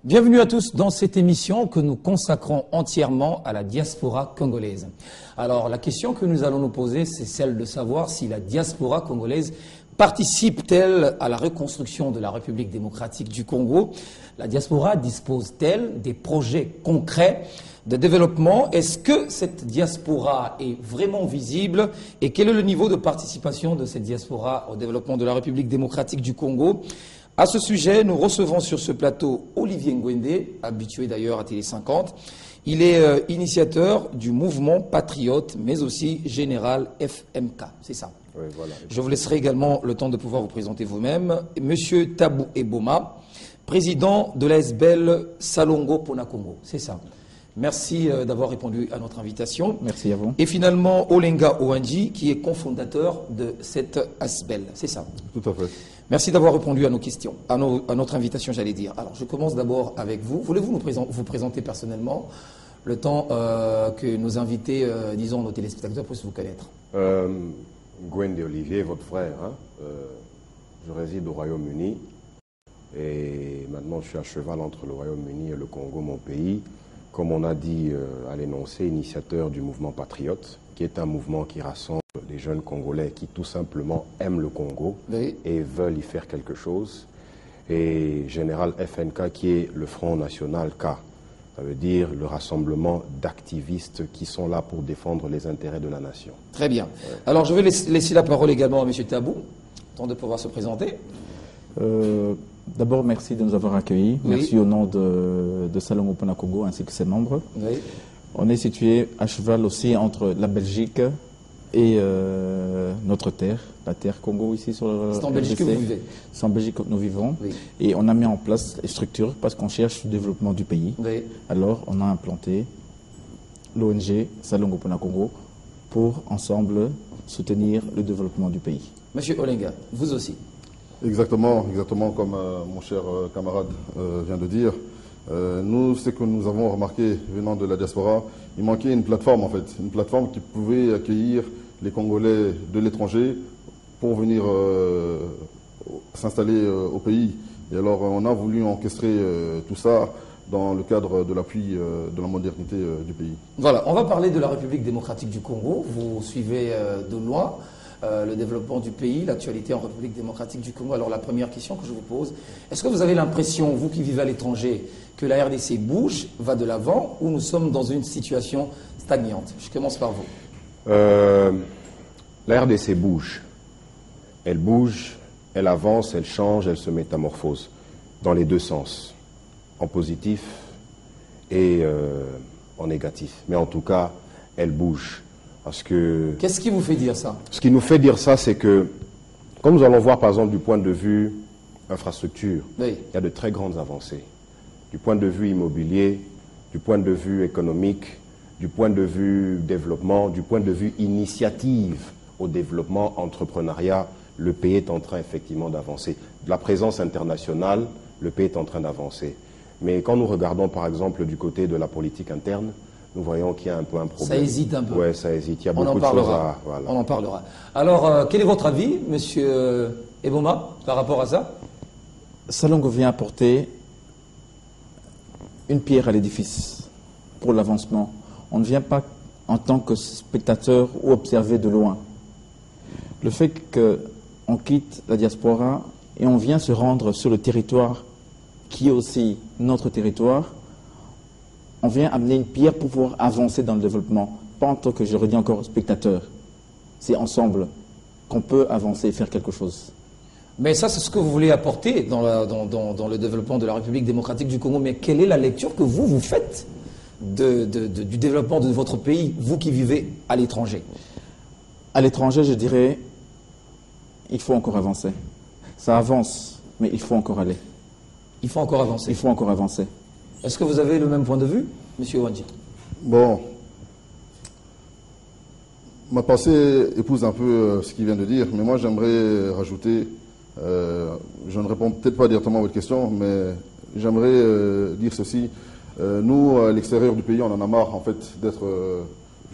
Bienvenue à tous dans cette émission que nous consacrons entièrement à la diaspora congolaise. Alors la question que nous allons nous poser, c'est celle de savoir si la diaspora congolaise participe-t-elle à la reconstruction de la République démocratique du Congo? La diaspora dispose-t-elle des projets concrets de développement? Est-ce que cette diaspora est vraiment visible? Et quel est le niveau de participation de cette diaspora au développement de la République démocratique du Congo? À ce sujet, nous recevons sur ce plateau Olivier Ngwende, habitué d'ailleurs à Télé 50. Il est initiateur du mouvement patriote, mais aussi général FMK, c'est ça. Oui, voilà. Je vous laisserai également le temps de pouvoir vous présenter vous-même. Monsieur Tabou Eboma, président de l'ASBEL Salongo Pona Congo, c'est ça. Merci d'avoir répondu à notre invitation. Merci à vous. Et finalement, Olenga Owanji, qui est cofondateur de cette ASBEL, c'est ça. Tout à fait. Merci d'avoir répondu à nos questions, à notre invitation, j'allais dire. Alors, je commence d'abord avec vous. Voulez-vous vous présenter personnellement, le temps que nos invités, disons nos téléspectateurs, puissent vous connaître? Ngwende Olivier, votre frère. Hein, je réside au Royaume-Uni et maintenant je suis à cheval entre le Royaume-Uni et le Congo, mon pays. Comme on a dit à l'énoncé, initiateur du mouvement patriote, qui est un mouvement qui rassemble les jeunes Congolais qui tout simplement aiment le Congo, oui, et veulent y faire quelque chose. Et Général FNK qui est le Front National K, ça veut dire le rassemblement d'activistes qui sont là pour défendre les intérêts de la nation. Très bien. Ouais. Alors je vais laisser la parole également à M. Tabou, temps de pouvoir se présenter. D'abord, merci de nous avoir accueillis. Oui. Merci au nom de Salongo Pona Congo ainsi que ses membres. Oui. On est situé à cheval aussi entre la Belgique et notre terre, la terre Congo ici sur le C'est en Belgique que vous vivez? C'est en Belgique que nous vivons. Oui. Et on a mis en place les structures parce qu'on cherche le développement du pays. Oui. Alors on a implanté l'ONG Salongo Pona Congo pour ensemble soutenir le développement du pays. Monsieur Olenga, vous aussi? Exactement comme mon cher camarade vient de dire. Nous, ce que nous avons remarqué venant de la diaspora, il manquait une plateforme en fait, une plateforme qui pouvait accueillir les Congolais de l'étranger pour venir s'installer au pays. Et alors on a voulu orchestrer tout ça dans le cadre de l'appui de la modernité du pays. Voilà, on va parler de la République démocratique du Congo. Vous suivez de loin le développement du pays, l'actualité en République démocratique du Congo. Alors la première question que je vous pose, est-ce que vous avez l'impression, vous qui vivez à l'étranger, que la RDC bouge, va de l'avant, ou nous sommes dans une situation stagnante? Je commence par vous. La RDC bouge. Elle bouge, elle avance, elle change, elle se métamorphose dans les deux sens, en positif et en négatif. Mais en tout cas, elle bouge. Parce que... Qu'est-ce qui vous fait dire ça? Ce qui nous fait dire ça, c'est que, comme nous allons voir par exemple du point de vue infrastructure, oui, il y a de très grandes avancées. Du point de vue immobilier, du point de vue économique, du point de vue développement, du point de vue initiative au développement, entrepreneuriat, le pays est en train effectivement d'avancer. De la présence internationale, le pays est en train d'avancer. Mais quand nous regardons par exemple du côté de la politique interne, nous voyons qu'il y a un peu un problème. Ça hésite un peu. Oui, ça hésite. Il y a beaucoup de choses à... Voilà. On en parlera. Alors, quel est votre avis, monsieur Eboma, par rapport à ça? Salongo vient apporter une pierre à l'édifice pour l'avancement. On ne vient pas en tant que spectateur ou observer de loin. Le fait qu'on quitte la diaspora et on vient se rendre sur le territoire qui est aussi notre territoire, on vient amener une pierre pour pouvoir avancer dans le développement pas en tant que, je redis encore, spectateur. C'est ensemble qu'on peut avancer et faire quelque chose. Mais ça, c'est ce que vous voulez apporter dans le développement de la République démocratique du Congo. Mais quelle est la lecture que vous faites du développement de votre pays, vous qui vivez à l'étranger? À l'étranger, je dirais, il faut encore avancer. Ça avance, mais il faut encore aller. Il faut encore avancer. Il faut encore avancer. Est-ce que vous avez le même point de vue, M. Wandji? Bon, ma pensée épouse un peu ce qu'il vient de dire, mais moi j'aimerais rajouter, je ne réponds peut-être pas directement à votre question, mais j'aimerais dire ceci. Nous, à l'extérieur du pays, on en a marre en fait d'être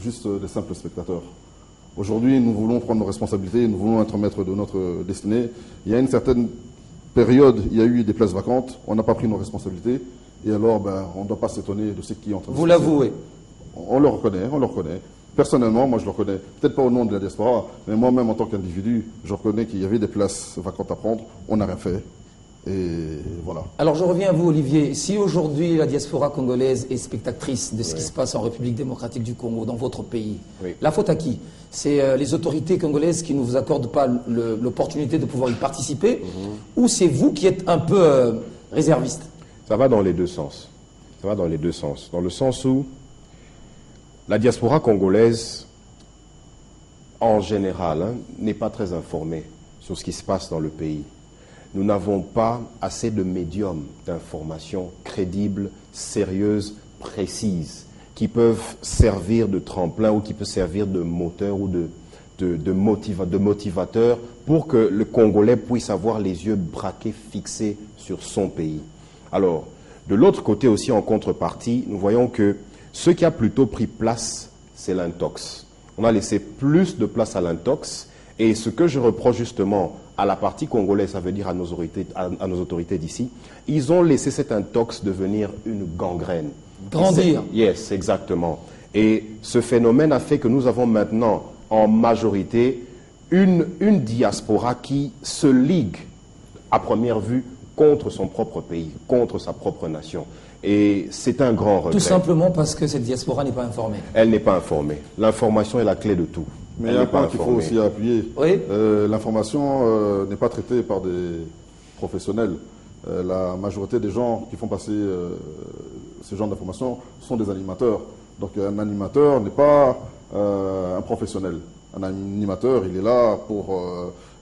juste des simples spectateurs. Aujourd'hui, nous voulons prendre nos responsabilités, nous voulons être maîtres de notre destinée. Il y a une certaine période, il y a eu des places vacantes, on n'a pas pris nos responsabilités, et alors on ne doit pas s'étonner de ce qui est en train de se passer. Vous l'avouez? On le reconnaît, on le reconnaît. Personnellement, moi je le reconnais, peut-être pas au nom de la diaspora, mais moi-même en tant qu'individu, je reconnais qu'il y avait des places vacantes à prendre, on n'a rien fait. Et voilà. Alors je reviens à vous, Olivier. Si aujourd'hui la diaspora congolaise est spectatrice de ce qui se passe en République démocratique du Congo, dans votre pays, la faute à qui? C'est les autorités congolaises qui ne vous accordent pas l'opportunité de pouvoir y participer, ou c'est vous qui êtes un peu réserviste? Ça va dans les deux sens. Ça va dans les deux sens. Dans le sens où la diaspora congolaise, en général, n'est pas très informée sur ce qui se passe dans le pays. Nous n'avons pas assez de médiums d'information crédibles, sérieuses, précises, qui peuvent servir de tremplin ou qui peuvent servir de moteur ou de motivateur pour que le Congolais puisse avoir les yeux braqués, fixés sur son pays. Alors, de l'autre côté aussi, en contrepartie, nous voyons que ce qui a plutôt pris place, c'est l'intox. On a laissé plus de place à l'intox, et ce que je reproche justement à la partie congolaise, ça veut dire à nos autorités d'ici, ils ont laissé cet intox devenir une gangrène. Grandir. Yes, exactement. Et ce phénomène a fait que nous avons maintenant, en majorité, une diaspora qui se ligue, à première vue, contre son propre pays, contre sa propre nation. Et c'est un grand regret. Tout simplement parce que cette diaspora n'est pas informée. Elle n'est pas informée. L'information est la clé de tout. Mais il y a un point qu'il faut aussi appuyer. Oui. L'information n'est pas traitée par des professionnels. La majorité des gens qui font passer ce genre d'informations sont des animateurs. Donc un animateur n'est pas un professionnel. Un animateur, il est là pour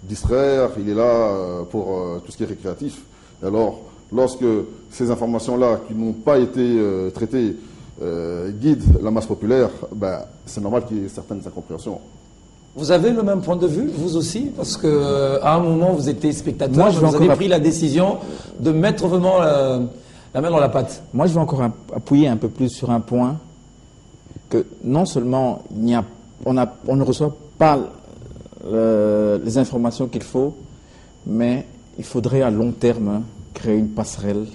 distraire, il est là pour tout ce qui est récréatif. Et alors, lorsque ces informations-là qui n'ont pas été traitées guident la masse populaire, c'est normal qu'il y ait certaines incompréhensions. Vous avez le même point de vue, vous aussi? Parce qu'à un moment, vous étiez spectateur, vous avez pris la décision de mettre vraiment la main dans la pâte. Moi, je vais encore appuyer un peu plus sur un point, que non seulement on ne reçoit pas les informations qu'il faut, mais il faudrait à long terme créer une passerelle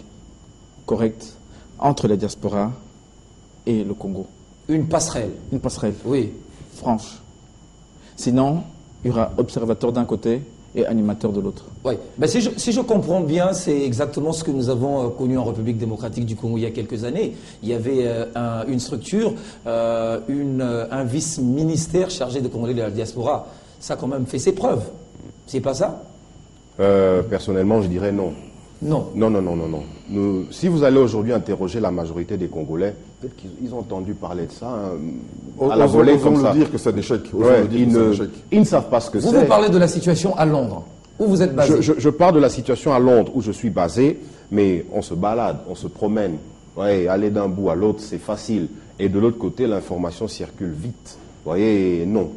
correcte entre la diaspora et le Congo. Une passerelle? Une passerelle. Oui. Franche. Sinon, il y aura observateur d'un côté et animateur de l'autre. Oui. Si je comprends bien, c'est exactement ce que nous avons connu en République démocratique du Congo il y a quelques années. Il y avait une structure, un vice-ministère chargé de contrôler la diaspora. Ça a quand même fait ses preuves. C'est pas ça? Personnellement, je dirais non. Non. Non. Si vous allez aujourd'hui interroger la majorité des Congolais, peut-être qu'ils ont entendu parler de ça à la volée comme ça. Dire que c'est un échec. Ils ne savent pas ce que c'est. Vous parlez de la situation à Londres, où vous êtes basé. Je parle de la situation à Londres, où je suis basé, mais on se balade, on se promène. Ouais, aller d'un bout à l'autre, c'est facile. Et de l'autre côté, l'information circule vite. Vous voyez, non.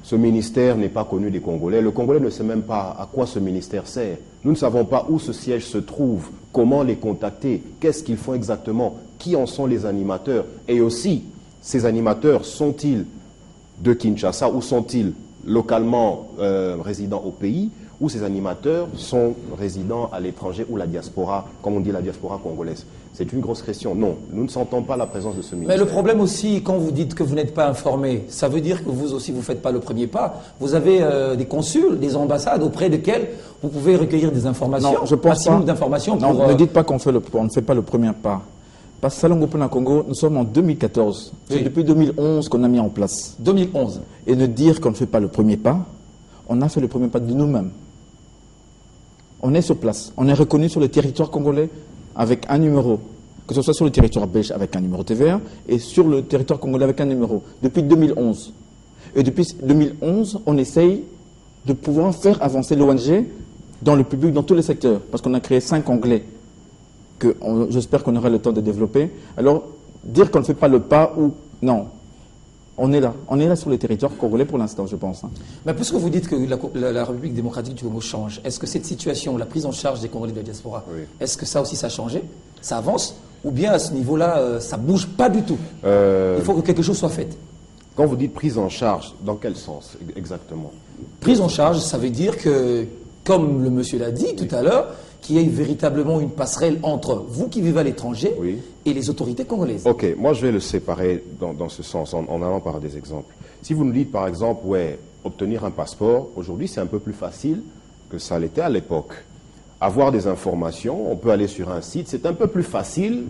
Ce ministère n'est pas connu des Congolais. Le Congolais ne sait même pas à quoi ce ministère sert. Nous ne savons pas où ce siège se trouve, comment les contacter, qu'est-ce qu'ils font exactement, qui en sont les animateurs. Et aussi, ces animateurs sont-ils de Kinshasa ou sont-ils localement résidents au pays, ou ces animateurs sont résidents à l'étranger ou la diaspora, comme on dit la diaspora congolaise. C'est une grosse question. Non, nous ne sentons pas la présence de ce ministère. Mais le problème aussi, quand vous dites que vous n'êtes pas informé, ça veut dire que vous aussi, vous ne faites pas le premier pas. Vous avez des consuls, des ambassades auprès desquels vous pouvez recueillir des informations. Non, je pense d'informations. Non, ne dites pas qu'on ne fait pas le premier pas. Parce que Salongo Pona Congo, nous sommes en 2014. C'est depuis 2011 qu'on a mis en place. 2011. Et ne dire qu'on ne fait pas le premier pas, on a fait le premier pas de nous-mêmes. On est sur place. On est reconnu sur le territoire congolais avec un numéro. Que ce soit sur le territoire belge avec un numéro TVA et sur le territoire congolais avec un numéro. Depuis 2011. Et depuis 2011, on essaye de pouvoir faire avancer l'ONG dans le public, dans tous les secteurs. Parce qu'on a créé 5 onglets que j'espère qu'on aura le temps de développer. Alors, dire qu'on ne fait pas le pas ou... Non. On est là sur le territoire congolais pour l'instant, je pense. Mais puisque vous dites que la République démocratique du Congo change, est-ce que cette situation, la prise en charge des Congolais de la diaspora, est-ce que ça aussi ça a changé? Ça avance? Ou bien à ce niveau-là, ça ne bouge pas du tout? Il faut que quelque chose soit fait. Quand vous dites prise en charge, dans quel sens exactement? Prise en charge, ça veut dire que, comme le monsieur l'a dit tout à l'heure, qu'il y ait véritablement une passerelle entre vous qui vivez à l'étranger et les autorités congolaises. Ok, moi je vais le séparer dans ce sens, en allant par des exemples. Si vous nous dites par exemple, obtenir un passeport, aujourd'hui c'est un peu plus facile que ça l'était à l'époque. Avoir des informations, on peut aller sur un site, c'est un peu plus facile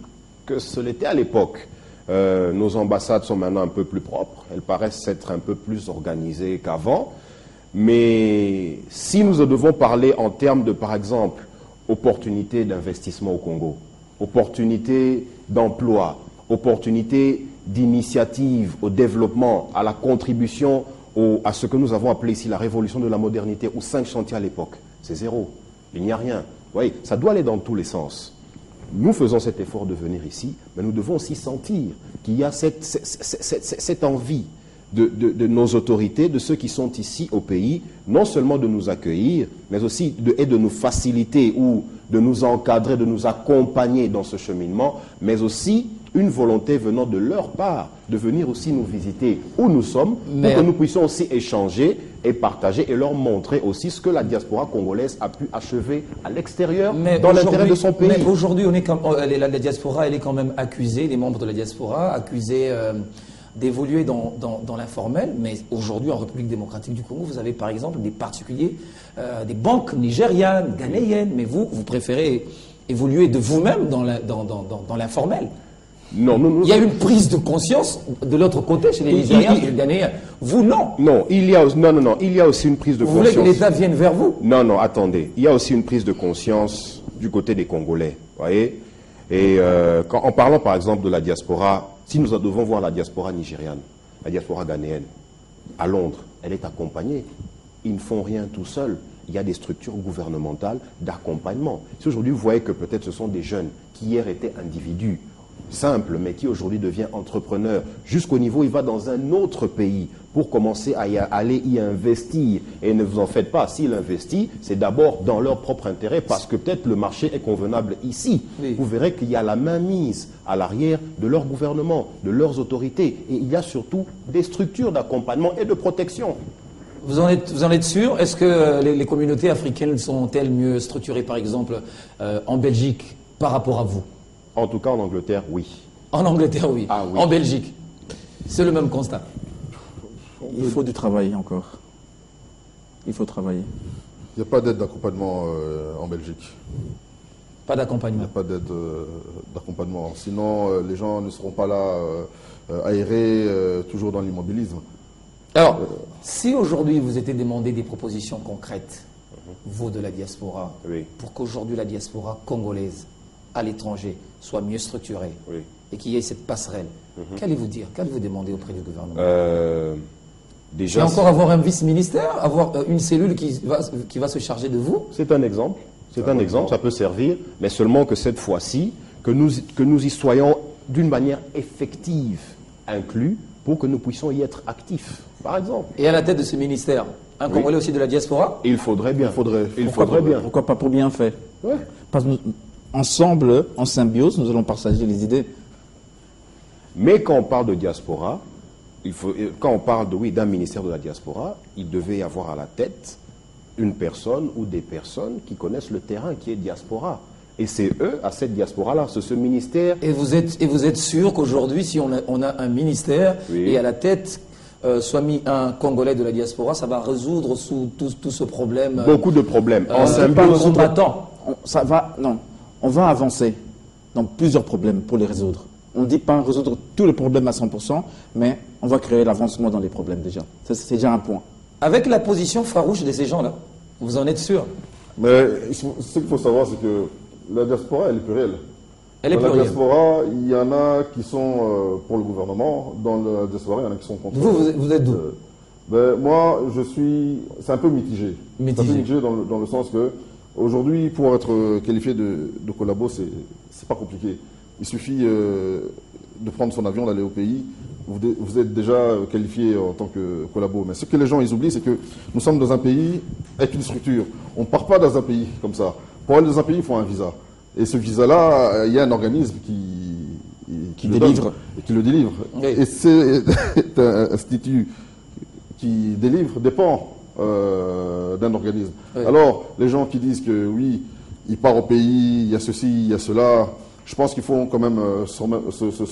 que ce l'était à l'époque. Nos ambassades sont maintenant un peu plus propres, elles paraissent être un peu plus organisées qu'avant. Mais si nous devons parler en termes de, par exemple, opportunités d'investissement au Congo, opportunités d'emploi, opportunités d'initiative au développement, à la contribution à ce que nous avons appelé ici la révolution de la modernité, ou 5 chantiers à l'époque, c'est zéro, il n'y a rien. Oui, ça doit aller dans tous les sens. Nous faisons cet effort de venir ici, mais nous devons aussi sentir qu'il y a cette envie de nos autorités, de ceux qui sont ici au pays, non seulement de nous accueillir, mais aussi de nous faciliter ou de nous encadrer, de nous accompagner dans ce cheminement, mais aussi une volonté venant de leur part de venir aussi nous visiter où nous sommes, pour que nous puissions aussi échanger et partager et leur montrer aussi ce que la diaspora congolaise a pu achever à l'extérieur dans l'intérêt de son pays. Mais aujourd'hui, la diaspora, elle est quand même accusée, les membres de la diaspora, accusés d'évoluer dans l'informel, mais aujourd'hui en République démocratique du Congo, vous avez par exemple des particuliers, des banques nigérianes, ghanéennes, mais vous préférez évoluer de vous-même dans l'informel. Non, il y a une prise de conscience de l'autre côté chez les Nigériens et les Ghanéens. Vous, non. Non, il y a aussi une prise de conscience. Vous voulez que l'État vienne vers vous? Non, attendez. Il y a aussi une prise de conscience du côté des Congolais, voyez. Et en parlant par exemple de la diaspora, si nous devons voir la diaspora nigériane, la diaspora ghanéenne, à Londres, elle est accompagnée. Ils ne font rien tout seuls. Il y a des structures gouvernementales d'accompagnement. Si aujourd'hui vous voyez que peut-être ce sont des jeunes qui hier étaient individus, simple, mais qui aujourd'hui devient entrepreneur, jusqu'au niveau, il va dans un autre pays pour commencer à aller y investir. Et ne vous en faites pas, s'il investit, c'est d'abord dans leur propre intérêt, parce que peut-être le marché est convenable ici. Oui. Vous verrez qu'il y a la mainmise à l'arrière de leur gouvernement, de leurs autorités. Et il y a surtout des structures d'accompagnement et de protection. Vous en êtes sûr? Est-ce que les communautés africaines sont-elles mieux structurées, par exemple, en Belgique, par rapport à vous? En tout cas, en Angleterre, oui. En Angleterre, oui. Ah, oui. En Belgique, c'est le même constat. Il faut du travail encore. Il faut travailler. Il n'y a pas d'aide d'accompagnement en Belgique. Pas d'accompagnement. Il n'y a pas d'aide d'accompagnement. Sinon, les gens ne seront pas là aérés, toujours dans l'immobilisme. Alors, si aujourd'hui vous étiez demandé des propositions concrètes, vous de la diaspora, pour qu'aujourd'hui la diaspora congolaise à l'étranger soit mieux structurée et qu'il y ait cette passerelle, qu'allez-vous dire? Qu'allez-vous demander auprès du gouvernement? Déjà, et encore avoir un vice-ministère, avoir une cellule qui va se charger de vous? C'est un exemple. C'est un exemple, ça peut servir, mais seulement que cette fois-ci, que nous y soyons d'une manière effective inclus pour que nous puissions y être actifs, par exemple. Et à la tête de ce ministère, un Congolais aussi de la diaspora? Il faudrait bien. Il faudrait bien. Pourquoi pas pour bien faire? Parce que ensemble, en symbiose, nous allons partager les idées. Mais quand on parle de diaspora, quand on parle d'un ministère de la diaspora, il devait y avoir à la tête une personne ou des personnes qui connaissent le terrain, qui est diaspora. Et c'est eux, à cette diaspora-là, c'est ce ministère. Et vous êtes sûr qu'aujourd'hui, si on a un ministère et à la tête soit mis un Congolais de la diaspora, ça va résoudre tout ce problème? Beaucoup de problèmes. En symbiose. On va avancer. dans plusieurs problèmes pour les résoudre. On ne dit pas résoudre tous les problèmes à 100%, mais on va créer l'avancement dans les problèmes déjà. Ça, c'est déjà un point. Avec la position farouche de ces gens-là, vous en êtes sûr? Mais ce qu'il faut savoir, c'est que la diaspora, elle est plurielle. Elle est Dans la plurielle. diaspora, il y en a qui sont pour le gouvernement. Dans la diaspora, il y en a qui sont contre. Vous êtes d'où? Moi, c'est un peu mitigé. Mitigé. C'est un peu mitigé dans le sens que, aujourd'hui, pour être qualifié de collabo, c'est pas compliqué. Il suffit de prendre son avion, d'aller au pays. Vous êtes déjà qualifié en tant que collabo. Mais ce que les gens ils oublient, c'est que nous sommes dans un pays avec une structure. On ne part pas dans un pays comme ça. Pour aller dans un pays, il faut un visa. Et ce visa-là, il y a un organisme qui le délivre. donne et qui le délivre. Oui. Et c'est un institut qui délivre dépend d'un organisme. Oui. Alors, les gens qui disent que oui, il part au pays, il y a ceci, il y a cela, je pense qu'il faut quand même se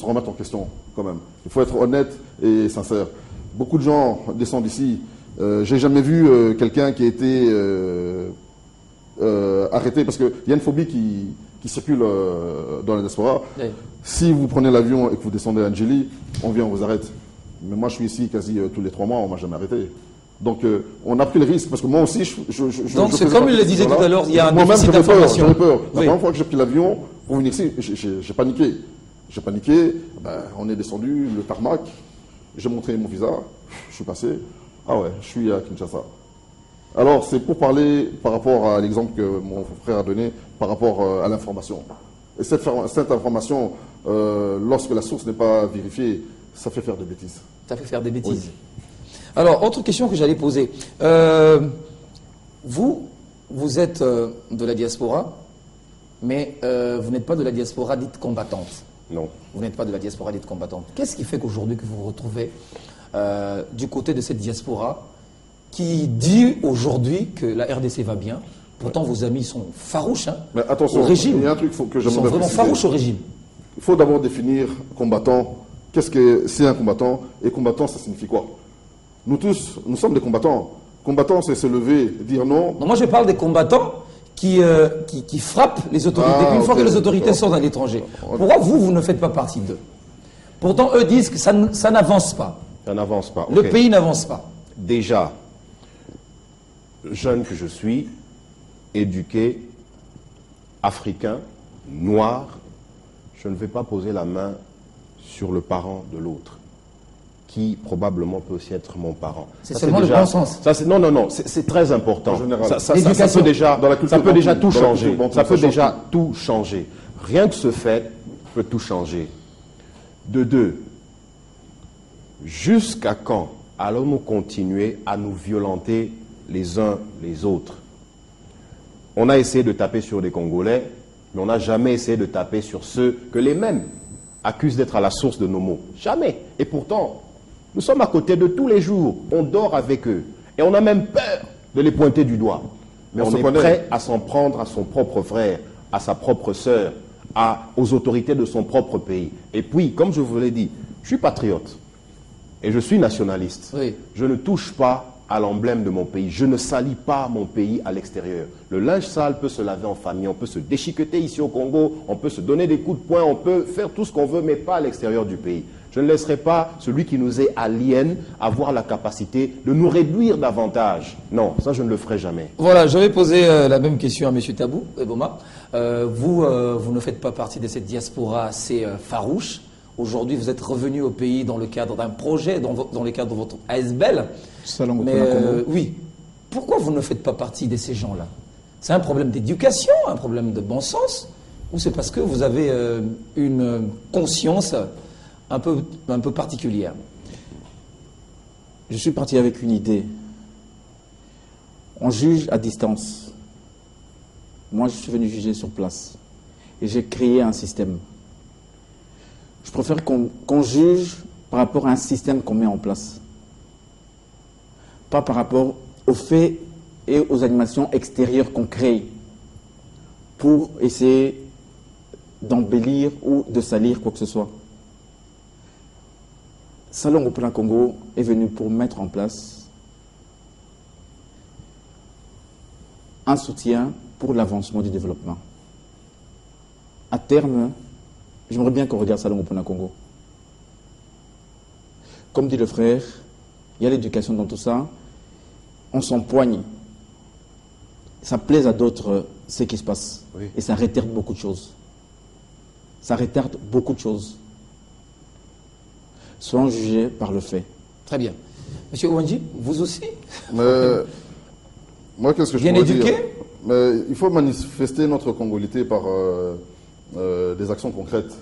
remettre en question, quand même. Il faut être honnête et sincère. Beaucoup de gens descendent ici. J'ai jamais vu quelqu'un qui a été arrêté, parce qu'il y a une phobie qui circule dans la diaspora. Oui. Si vous prenez l'avion et que vous descendez à Njili, on vient, on vous arrête. Mais moi, je suis ici quasi tous les 3 mois, on m'a jamais arrêté. Donc, on a pris le risque, parce que moi aussi, Donc, c'est comme il le disait tout à l'heure, il y a un moi-même, déficit j'avais peur. d'information. J'avais peur. La Oui. première fois que j'ai pris l'avion pour venir ici, j'ai paniqué. J'ai paniqué. On est descendu, le tarmac. J'ai montré mon visa. Je suis passé. Ah ouais, je suis à Kinshasa. Alors, c'est pour parler par rapport à l'exemple que mon frère a donné, par rapport à l'information. Et cette information, lorsque la source n'est pas vérifiée, ça fait faire des bêtises. Ça fait faire des bêtises. Oui. Alors, autre question que j'allais poser. Vous êtes de la diaspora, mais vous n'êtes pas de la diaspora dite combattante. Non. Vous n'êtes pas de la diaspora dite combattante. Qu'est-ce qui fait qu'aujourd'hui que vous vous retrouvez du côté de cette diaspora qui dit aujourd'hui que la RDC va bien? Pourtant, vos amis sont farouches Mais attention, au régime. il y a un truc que Ils sont j'aimerais vraiment préciser. farouches au régime. Il faut d'abord définir combattant. Qu'est-ce que c'est un combattant? Et combattant, ça signifie quoi? Nous tous, nous sommes des combattants. Combattant, c'est se lever, dire non. Non, moi, je parle des combattants qui frappent les autorités Ah, une fois ok, que les autorités d'accord. sont à l'étranger. Pourquoi vous ne faites pas partie d'eux? Pourtant, eux disent que ça n'avance pas. Ça n'avance pas. Le Ok. pays n'avance pas. Déjà, jeune que je suis, éduqué, africain, noir, je ne vais pas poser la main sur le parent de l'autre, qui probablement peut aussi être mon parent. C'est Ça, seulement le déjà- bon sens. ça, non, c'est très important. En général. Ça L'éducation. peut déjà, Dans la culture ça peut déjà bantoue, tout dans la changer. culture bantoue, Ça peut ça change déjà tout changer. Rien que ce fait peut tout changer. De deux, jusqu'à quand allons-nous continuer à nous violenter les uns les autres? On a essayé de taper sur les Congolais, mais on n'a jamais essayé de taper sur ceux que les mêmes accusent d'être à la source de nos maux. Jamais. Et pourtant, nous sommes à côté de tous les jours. On dort avec eux. Et on a même peur de les pointer du doigt. Mais On on se est connaît. prêt à s'en prendre à son propre frère, à sa propre sœur, aux autorités de son propre pays. Et puis, comme je vous l'ai dit, je suis patriote et je suis nationaliste. Oui. Je ne touche pas à l'emblème de mon pays. Je ne salis pas mon pays à l'extérieur. Le linge sale peut se laver en famille, on peut se déchiqueter ici au Congo, on peut se donner des coups de poing, on peut faire tout ce qu'on veut, mais pas à l'extérieur du pays. Je ne laisserai pas celui qui nous est alien avoir la capacité de nous réduire davantage. Non, ça je ne le ferai jamais. Voilà, je vais poser la même question à M. Tabou, Eboma. Vous ne faites pas partie de cette diaspora assez farouche. Aujourd'hui, vous êtes revenu au pays dans le cadre d'un projet, dans le cadre de votre ASBEL. Salon Mais Gokona Congo. oui, pourquoi vous ne faites pas partie de ces gens-là? C'est un problème d'éducation, un problème de bon sens, ou c'est parce que vous avez une conscience un peu particulière? Je suis parti avec une idée. On juge à distance. Moi, je suis venu juger sur place. Et j'ai créé un système. Je préfère qu'on juge par rapport à un système qu'on met en place. Pas par rapport aux faits et aux animations extérieures qu'on crée pour essayer d'embellir ou de salir quoi que ce soit. Salon au Plan Congo est venu pour mettre en place un soutien pour l'avancement du développement. À terme, J'aimerais bien qu'on regarde Salongo Pona Congo. Comme dit le frère, il y a l'éducation dans tout ça. On s'empoigne. Ça plaise à d'autres ce qui se passe. Oui. Et ça retarde beaucoup de choses. Ça retarde beaucoup de choses. Soyons jugés par le fait. Très bien. Monsieur Ouandji, vous aussi? Mais moi, qu'est-ce que je Bien pourrais éduqué? dire? Mais il faut manifester notre congolité par des actions concrètes.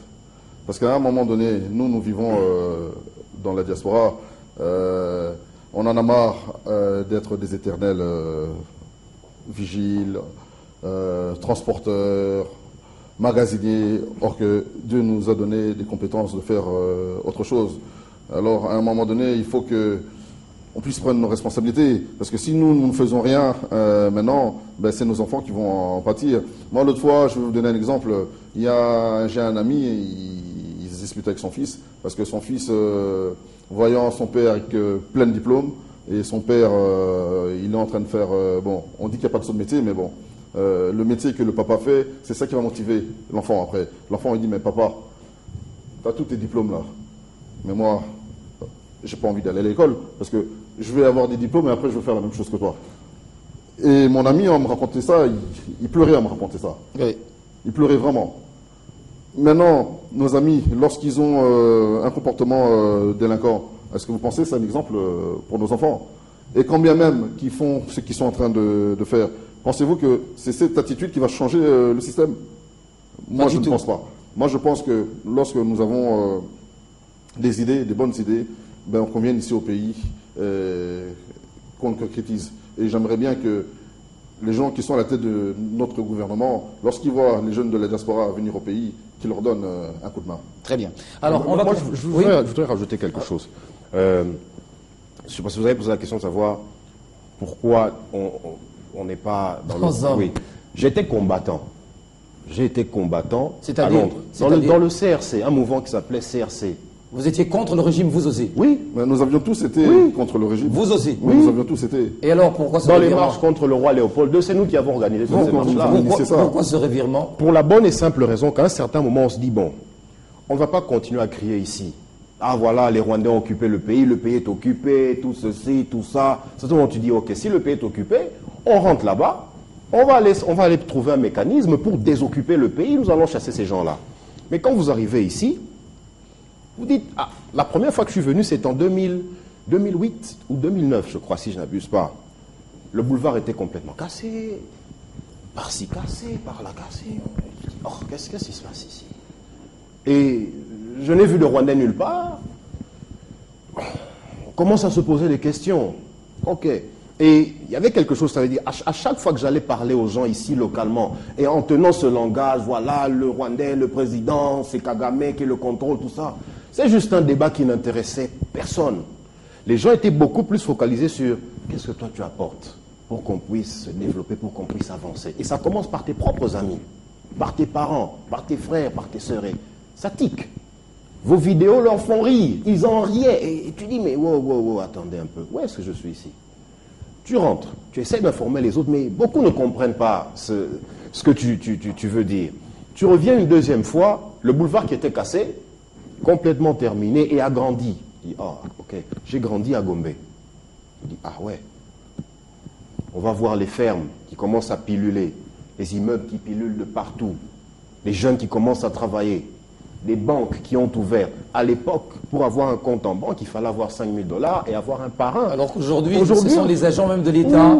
Parce qu'à un moment donné, nous vivons dans la diaspora. On en a marre d'être des éternels vigiles, transporteurs, magasiniers, or que Dieu nous a donné des compétences de faire autre chose. Alors, à un moment donné, il faut que on puisse prendre nos responsabilités. Parce que si nous ne faisons rien maintenant, ben, c'est nos enfants qui vont en pâtir. Moi, l'autre fois, je vais vous donner un exemple. J'ai un ami, il se dispute avec son fils, parce que son fils, voyant son père avec plein de diplômes, et son père, il est en train de faire... bon, on dit qu'il n'y a pas de saut de métier, mais bon, le métier que le papa fait, c'est ça qui va motiver l'enfant après. L'enfant, il dit, mais papa, tu as tous tes diplômes là. Mais moi, j'ai pas envie d'aller à l'école, parce que je vais avoir des diplômes et après je vais faire la même chose que toi. Et mon ami, en me racontait ça, il pleurait à me raconter ça. Oui. Il pleurait vraiment. Maintenant, nos amis, lorsqu'ils ont un comportement délinquant, est-ce que vous pensez que c'est un exemple pour nos enfants? Et quand bien même qu'ils font ce qu'ils sont en train de faire, pensez-vous que c'est cette attitude qui va changer le système? Moi, je ne pense pas. Moi, je pense que lorsque nous avons des idées, des bonnes idées, ben, qu'on vienne ici au pays, qu'on le concrétise. Et j'aimerais bien que les gens qui sont à la tête de notre gouvernement, lorsqu'ils voient les jeunes de la diaspora venir au pays, qu'ils leur donnent un coup de main. Très bien. Alors, on va... Moi, je voudrais rajouter quelque chose. Je sais pas si vous avez posé la question de savoir pourquoi on n'est pas dans le... Oui. J'étais combattant. J'ai été combattant à Londres. Dans le CRC, un mouvement qui s'appelait CRC. Vous étiez contre le régime, vous aussi? Oui. Mais nous avions tous été contre le régime. Vous aussi? Oui, nous avions tous été. Et alors, pourquoi ce Dans les revirement? marches contre le roi Léopold II, c'est nous qui avons organisé toutes ces marches-là. Pourquoi ce revirement? Pour la bonne et simple raison qu'à un certain moment, on se dit, bon, on ne va pas continuer à crier ici. Ah voilà, les Rwandais ont occupé le pays est occupé, tout ceci, tout ça. C'est tout le monde, tu dis, ok, si le pays est occupé, on rentre là-bas, on va aller trouver un mécanisme pour désoccuper le pays, nous allons chasser ces gens-là. Mais quand vous arrivez ici, vous dites, ah, la première fois que je suis venu, c'est en 2008 ou 2009, je crois, si je n'abuse pas. Le boulevard était complètement cassé, par-ci cassé, par-là cassé. Oh, qu'est-ce qui se passe ici? Et je n'ai vu de Rwandais nulle part. On commence à se poser des questions. Ok. Et il y avait quelque chose, ça veut dire, à chaque fois que j'allais parler aux gens ici localement, et en tenant ce langage, voilà, le Rwandais, le président, c'est Kagame qui le contrôle, tout ça. C'est juste un débat qui n'intéressait personne. Les gens étaient beaucoup plus focalisés sur qu'est-ce que toi tu apportes pour qu'on puisse se développer, pour qu'on puisse avancer. Et ça commence par tes propres amis, par tes parents, par tes frères, par tes sœurs. Et ça tique. Vos vidéos leur font rire, ils en riaient. Et tu dis, mais wow, attendez un peu, où est-ce que je suis ici? Tu rentres, tu essaies d'informer les autres, mais beaucoup ne comprennent pas ce que tu veux dire. Tu reviens une deuxième fois, le boulevard qui était cassé, complètement terminé et agrandi. Tu dis, ah, ok, j'ai grandi à Gombe. Tu dis, ah ouais. On va voir les fermes qui commencent à piluler, les immeubles qui pilulent de partout, les jeunes qui commencent à travailler, les banques qui ont ouvert. À l'époque, pour avoir un compte en banque, il fallait avoir 5 000 $ et avoir un parrain. Alors qu'aujourd'hui, ce sont les agents même de l'État.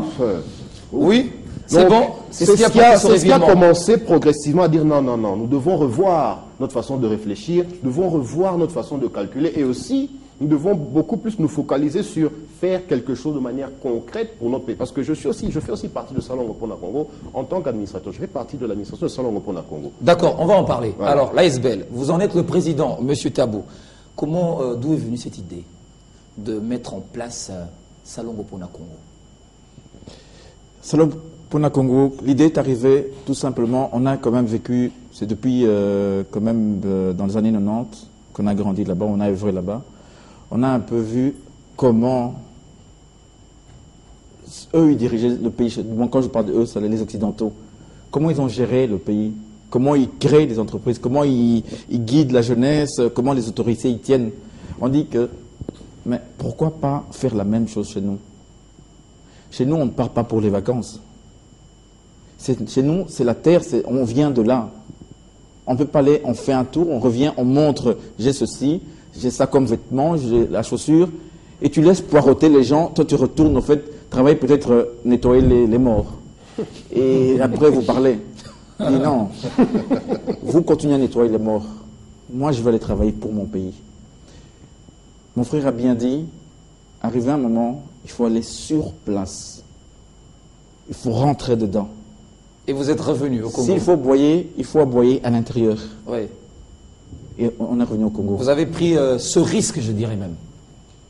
Oui, c'est bon. C'est ce qui a commencé progressivement à dire non, nous devons revoir notre façon de réfléchir, nous devons revoir notre façon de calculer et aussi, nous devons beaucoup plus nous focaliser sur faire quelque chose de manière concrète pour notre pays. Parce que je fais aussi partie de Salongo Pona Congo en tant qu'administrateur. Je fais partie de l'administration de Salongo Pona Congo. D'accord, on va en parler. Voilà. Alors, l'ASBL, vous en êtes le président, Monsieur Tabou. D'où est venue cette idée de mettre en place Salongo Pona Congo? Salongo Pona Congo, l'idée est arrivée tout simplement, on a quand même vécu, c'est depuis quand même dans les années 90 qu'on a grandi là-bas, on a œuvré là-bas. On a un peu vu comment eux, ils dirigeaient le pays. Bon, quand je parle de eux, c'est les Occidentaux. Comment ils ont géré le pays comment ils créent des entreprises, comment ils guident la jeunesse, comment les autorités y tiennent. On dit que, mais pourquoi pas faire la même chose chez nous? Chez nous, on ne part pas pour les vacances. Chez nous, c'est la terre, on vient de là. On ne peut pas aller, on fait un tour, on revient, on montre, j'ai ceci, j'ai ça comme vêtement, j'ai la chaussure, et tu laisses poireauter les gens, toi tu retournes, en fait, travailler peut-être nettoyer les morts. Et après, vous parlez. Je dis non, vous continuez à nettoyer les morts. Moi, je vais aller travailler pour mon pays. Mon frère a bien dit, arrivé un moment, il faut aller sur place. Il faut rentrer dedans. Et vous êtes revenu au Congo? S'il faut aboyer, il faut aboyer à l'intérieur. Oui. Et on est revenu au Congo. Vous avez pris ce risque, je dirais même.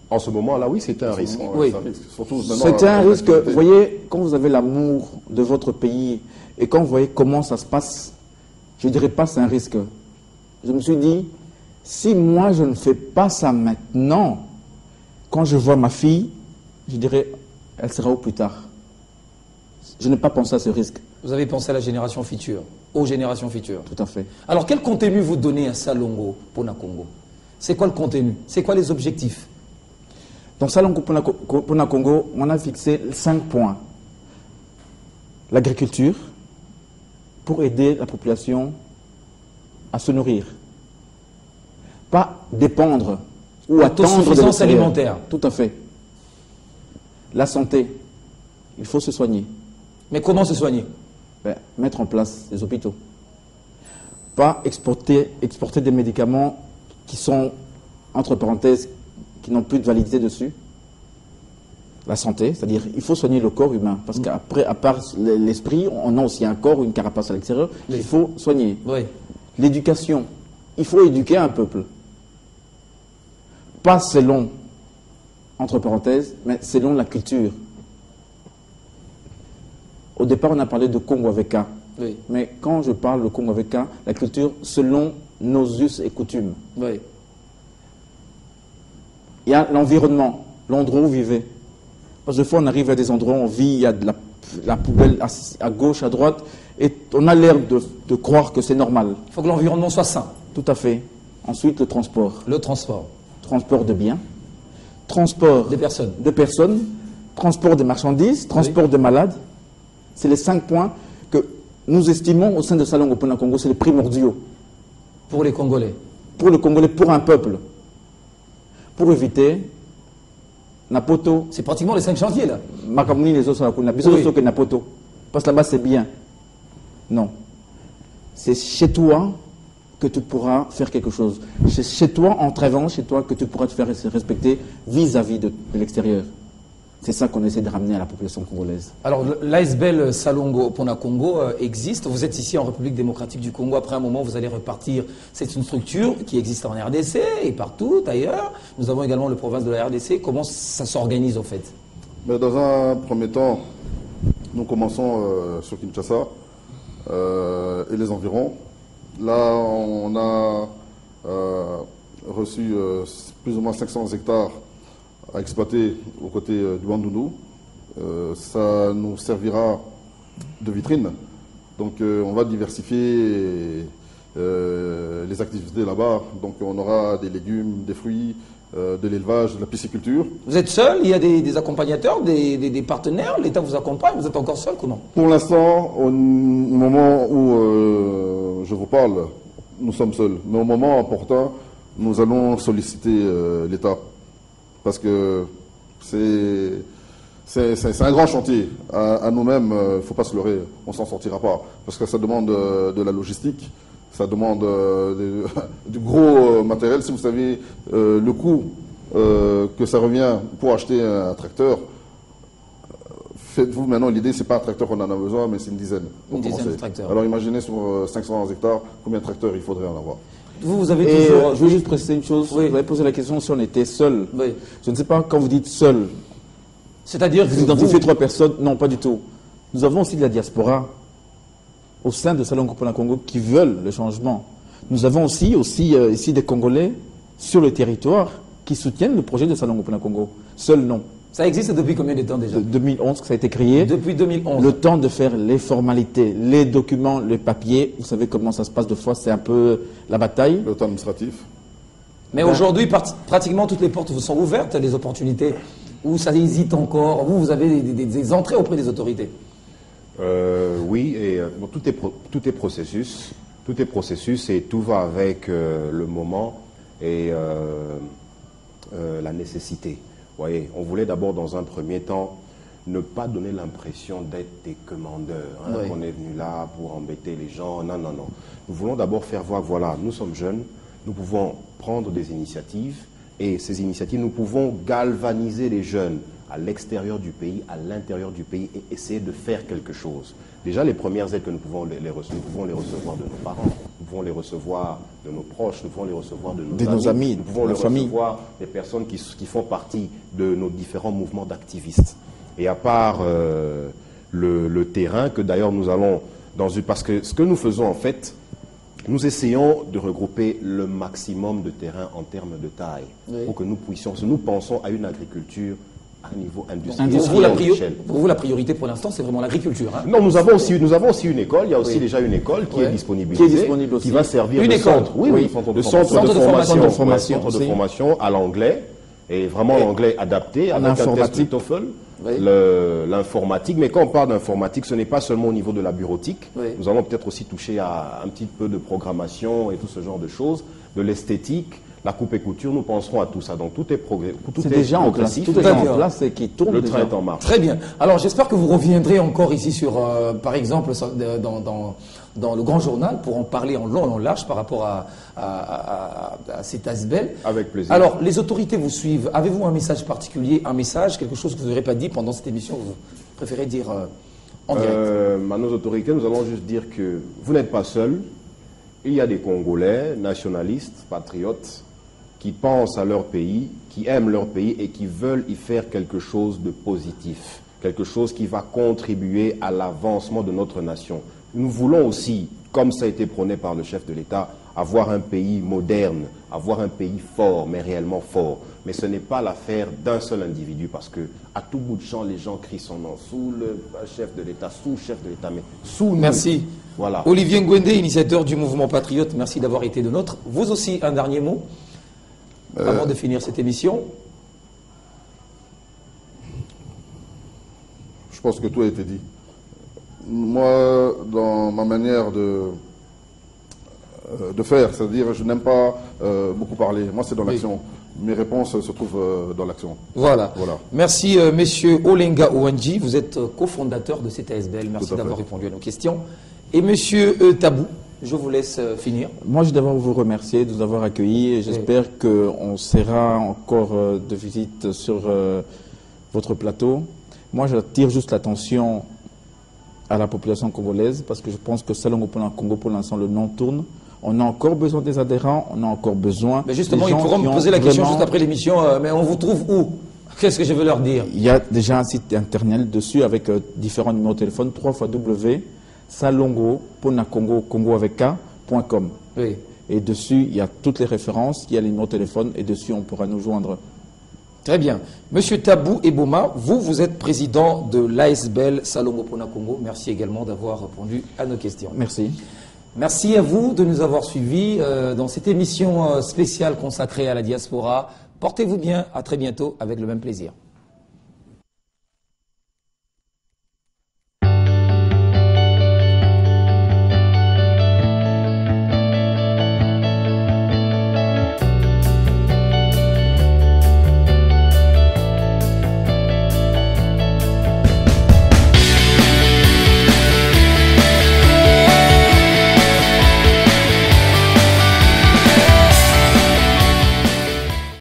En ce moment-là, oui, c'était un risque. Oui. C'était un risque. Vous voyez, quand vous avez l'amour de votre pays et quand vous voyez comment ça se passe, je ne dirais pas c'est un risque. Je me suis dit, si moi je ne fais pas ça maintenant, quand je vois ma fille, je dirais, elle sera où plus tard? Je n'ai pas pensé à ce risque. Vous avez pensé à la génération future, aux générations futures. Tout à fait. Alors, quel contenu vous donnez à Salongo Pona Congo? C'est quoi le contenu? C'est quoi les objectifs? Dans Salongo Pona Congo, on a fixé 5 points. L'agriculture, pour aider la population à se nourrir. Pas dépendre ou attendre de l'autosuffisance l'extérieur. alimentaire. Tout à fait. La santé, il faut se soigner. Mais comment se soigner? Mettre en place des hôpitaux. Pas exporter des médicaments qui sont, entre parenthèses, qui n'ont plus de validité dessus. La santé, c'est-à-dire il faut soigner le corps humain. Parce qu'après, à part l'esprit, on a aussi un corps ou une carapace à l'extérieur qu'il faut soigner. Oui. L'éducation, il faut éduquer un peuple. Pas selon, entre parenthèses, mais selon la culture. Au départ, on a parlé de Congo avec un. Oui. Mais quand je parle de Congo avec un, la culture selon nos us et coutumes. Oui. Il y a l'environnement, l'endroit où vous vivez. Parce que des fois, on arrive à des endroits où on vit, il y a de la poubelle à gauche, à droite, et on a l'air de croire que c'est normal. Il faut que l'environnement soit sain. Tout à fait. Ensuite, le transport. Le transport. Transport de biens, transport Des personnes. de personnes, transport de marchandises, transport de malades. C'est les 5 points que nous estimons au sein de Salongo Pona Congo, c'est les primordiaux. Pour les Congolais. Pour le Congolais, pour un peuple. Pour éviter Napoto, C'est pratiquement les 5 chantiers, là. Makamuni, les autres, Oui. Napoto. Parce que là-bas, c'est bien. Non. C'est chez toi que tu pourras faire quelque chose. C'est chez toi, en travaillant chez toi, que tu pourras te faire respecter vis-à-vis de l'extérieur. C'est ça qu'on essaie de ramener à la population congolaise. Alors, l'ASBEL Salongo Pona Congo existe. Vous êtes ici en République démocratique du Congo. Après un moment, vous allez repartir. C'est une structure qui existe en RDC et partout ailleurs. Nous avons également le province de la RDC. Comment ça s'organise, en fait? Mais dans un premier temps, nous commençons sur Kinshasa et les environs. Là, on a reçu plus ou moins 500 hectares à exploiter aux côtés du Bandundu. Ça nous servira de vitrine. Donc on va diversifier les activités là-bas. Donc on aura des légumes, des fruits, de l'élevage, de la pisciculture. Vous êtes seul? Il y a des accompagnateurs, des partenaires? L'État vous accompagne? Vous êtes encore seul? Comment? Pour l'instant, au moment où je vous parle, nous sommes seuls. Mais au moment opportun, nous allons solliciter l'État. Parce que c'est un grand chantier. À nous-mêmes, il ne faut pas se leurrer, on ne s'en sortira pas. Parce que ça demande de la logistique, ça demande du gros matériel. Si vous savez le coût que ça revient pour acheter un tracteur, faites-vous maintenant l'idée, ce n'est pas un tracteur qu'on en a besoin, mais c'est une dizaine. Une dizaine de tracteurs. Alors imaginez sur 500 hectares, combien de tracteurs il faudrait en avoir. Vous avez Et toujours... je veux juste préciser une chose. Oui. Vous avez posé la question si on était seul. Oui. Je ne sais pas, quand vous dites seul, C'est-à-dire que vous identifiez 3 personnes. Non, pas du tout. Nous avons aussi de la diaspora au sein de Salongo Pona Congo qui veulent le changement. Nous avons aussi ici des Congolais sur le territoire qui soutiennent le projet de Salongo Pona Congo. Seul non. Ça existe depuis combien de temps déjà? 2011 que ça a été créé. Depuis 2011. Le temps de faire les formalités, les documents, les papiers. Vous savez comment ça se passe de fois, c'est un peu la bataille. Le temps administratif. Mais aujourd'hui, pratiquement toutes les portes vous sont ouvertes, les opportunités. Ou ça hésite encore? Vous avez des entrées auprès des autorités? Oui, et bon, tout est processus. Tout est processus et tout va avec le moment et la nécessité. Vous voyez, on voulait d'abord, dans un premier temps, ne pas donner l'impression d'être des commandeurs. Hein, Oui. qu'on est venu là pour embêter les gens. Non, non, non. Nous voulons d'abord faire voir, voilà, nous sommes jeunes, nous pouvons prendre des initiatives et ces initiatives, nous pouvons galvaniser les jeunes à l'extérieur du pays, à l'intérieur du pays et essayer de faire quelque chose. Déjà, les premières aides que nous pouvons les recevoir de nos parents, nous pouvons les recevoir de nos proches, nous pouvons les recevoir de nos amis, nous pouvons les recevoir des personnes qui font partie de nos différents mouvements d'activistes. Et à part le terrain, que d'ailleurs nous allons parce que ce que nous faisons en fait, nous essayons de regrouper le maximum de terrain en termes de taille, oui, pour que nous puissions, nous pensons à une agriculture à un niveau industriel. Pour vous, la priorité pour l'instant, c'est vraiment l'agriculture. Hein? Non, nous avons aussi une école. Il y a aussi déjà une école qui est disponibilisée, qui va servir de centre. Oui, de centre de formation à l'anglais, et vraiment l'anglais adapté avec un test TOEFL. Oui. L'informatique, mais quand on parle d'informatique, ce n'est pas seulement au niveau de la bureautique. Oui. Nous allons peut-être aussi toucher à un petit peu de programmation et tout ce genre de choses, de l'esthétique, la coupe et couture. Nous penserons à tout ça. Donc tout est déjà en place. Tout est en place et qui tourne. Le train est en marche. Très bien. Alors j'espère que vous reviendrez encore ici sur, par exemple, dans le Grand Journal pour en parler en long et en large par rapport à cet ASBEL. Avec plaisir. Alors, les autorités vous suivent. Avez-vous un message particulier, quelque chose que vous n'aurez pas dit pendant cette émission, vous préférez dire en direct? À nos autorités, nous allons juste dire que vous n'êtes pas seuls. Il y a des Congolais, nationalistes, patriotes, qui pensent à leur pays, qui aiment leur pays et qui veulent y faire quelque chose de positif, quelque chose qui va contribuer à l'avancement de notre nation. Nous voulons aussi, comme ça a été prôné par le chef de l'État, avoir un pays moderne, avoir un pays fort, mais réellement fort. Mais ce n'est pas l'affaire d'un seul individu, parce que à tout bout de champ, les gens crient son nom, sous le chef de l'État, sous le chef de l'État, mais sous nous. Merci. Voilà. Olivier Ngwende, initiateur du mouvement Patriote, merci d'avoir été de nôtre. Vous aussi, un dernier mot avant de finir cette émission. Je pense que tout a été dit. Moi, dans ma manière de faire, c'est-à-dire je n'aime pas beaucoup parler. Moi, c'est dans l'action. Mes réponses se trouvent dans l'action. Voilà. Merci, monsieur Olenga Owanji. Vous êtes cofondateur de cet ASBEL. Merci d'avoir répondu à nos questions. Et monsieur Tabou, je vous laisse finir. Moi, je vais d'abord vous remercier de nous avoir accueillis et j'espère qu'on sera encore de visite sur votre plateau. Moi, j'attire juste l'attention à la population congolaise parce que je pense que Salongo Congo, pour l'instant, le nom tourne. On a encore besoin des adhérents, on a encore besoin. Mais justement, ils pourront me poser la question juste après l'émission. Mais on vous trouve où? Qu'est-ce que je veux leur dire? Il y a déjà un site internet dessus avec différents numéros de téléphone, www.salongo.congo, Congo avec K.com. Oui. Et dessus, il y a toutes les références, il y a les numéros de téléphone et dessus, on pourra nous joindre. Très bien. Monsieur Tabou Eboma, vous êtes président de l'ASBEL Salongo Pona Congo. Merci également d'avoir répondu à nos questions. Merci. Merci à vous de nous avoir suivis dans cette émission spéciale consacrée à la diaspora. Portez-vous bien, à très bientôt avec le même plaisir.